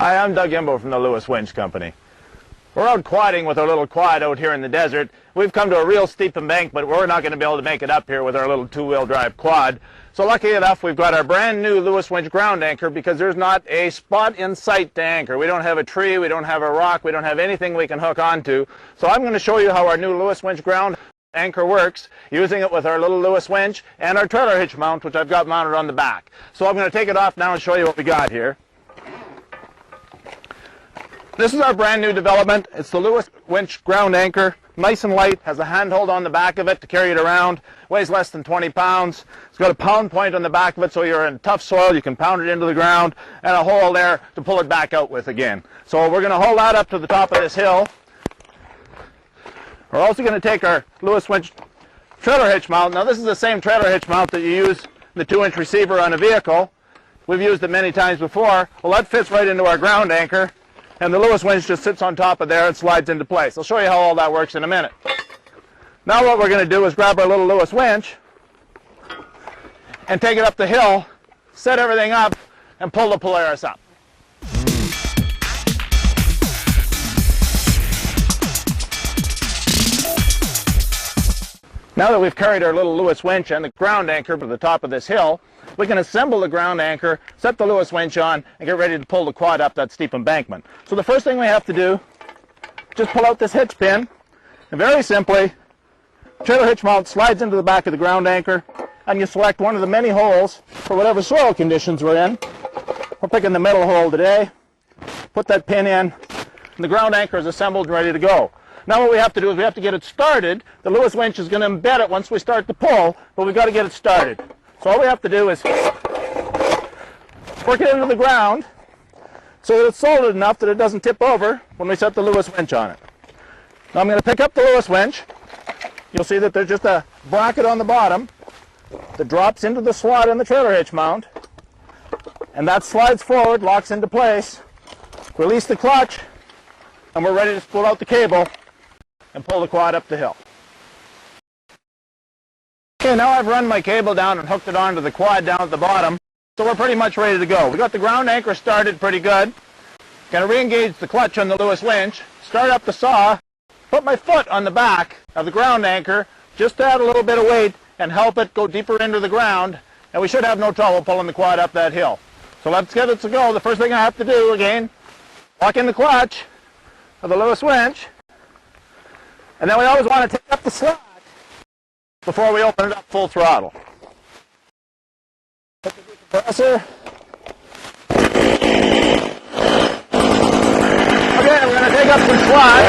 Hi, I'm Doug Imbo from the Lewis Winch Company. We're out quadding with our little quad out here in the desert. We've come to a real steep embankment, but we're not going to be able to make it up here with our little two-wheel drive quad. So lucky enough, we've got our brand new Lewis Winch Ground Anchor because there's not a spot in sight to anchor. We don't have a tree, we don't have a rock, we don't have anything we can hook onto. So I'm going to show you how our new Lewis Winch Ground Anchor works, using it with our little Lewis winch and our trailer hitch mount, which I've got mounted on the back. So I'm going to take it off now and show you what we got here. This is our brand new development. It's the Lewis Winch Ground Anchor. Nice and light, has a handhold on the back of it to carry it around, weighs less than 20 pounds. It's got a pound point on the back of it, so you're in tough soil, you can pound it into the ground, and a hole there to pull it back out with again. So we're going to hold that up to the top of this hill. We're also going to take our Lewis Winch trailer hitch mount. Now this is the same trailer hitch mount that you use the 2-inch receiver on a vehicle. We've used it many times before. Well, that fits right into our ground anchor. And the Lewis winch just sits on top of there and slides into place. I'll show you how all that works in a minute. Now what we're going to do is grab our little Lewis winch and take it up the hill, set everything up, and pull the Polaris up. Now that we've carried our little Lewis winch and the ground anchor to the top of this hill, we can assemble the ground anchor, set the Lewis winch on, and get ready to pull the quad up that steep embankment. So the first thing we have to do, just pull out this hitch pin, and very simply, trailer hitch mount slides into the back of the ground anchor, and you select one of the many holes for whatever soil conditions we're in. We're picking the middle hole today. Put that pin in, and the ground anchor is assembled and ready to go. Now what we have to do is we have to get it started. The Lewis winch is going to embed it once we start to pull, but we've got to get it started. So all we have to do is work it into the ground so that it's solid enough that it doesn't tip over when we set the Lewis winch on it. Now I'm going to pick up the Lewis winch. You'll see that there's just a bracket on the bottom that drops into the slot in the trailer hitch mount, and that slides forward, locks into place. Release the clutch, and we're ready to pull out the cable and pull the quad up the hill. Okay, now I've run my cable down and hooked it onto the quad down at the bottom, so we're pretty much ready to go. We got the ground anchor started pretty good. Going to re-engage the clutch on the Lewis winch, start up the saw, put my foot on the back of the ground anchor just to add a little bit of weight and help it go deeper into the ground, and we should have no trouble pulling the quad up that hill. So let's get it to go. The first thing I have to do, again, lock in the clutch of the Lewis winch, and then we always want to take up the slot before we open it up full throttle. Put the compressor. Okay, we're going to take up some slot.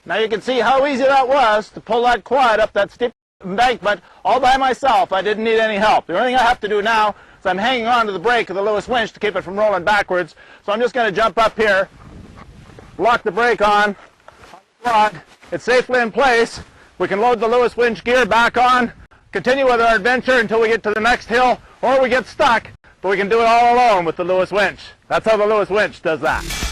Now you can see how easy that was to pull that quad up that steep embankment all by myself. I didn't need any help. The only thing I have to do now is I'm hanging on to the brake of the Lewis winch to keep it from rolling backwards. So I'm just going to jump up here, lock the brake on the quad. It's safely in place. We can load the Lewis winch gear back on, continue with our adventure until we get to the next hill, or we get stuck, but we can do it all alone with the Lewis winch. That's how the Lewis winch does that.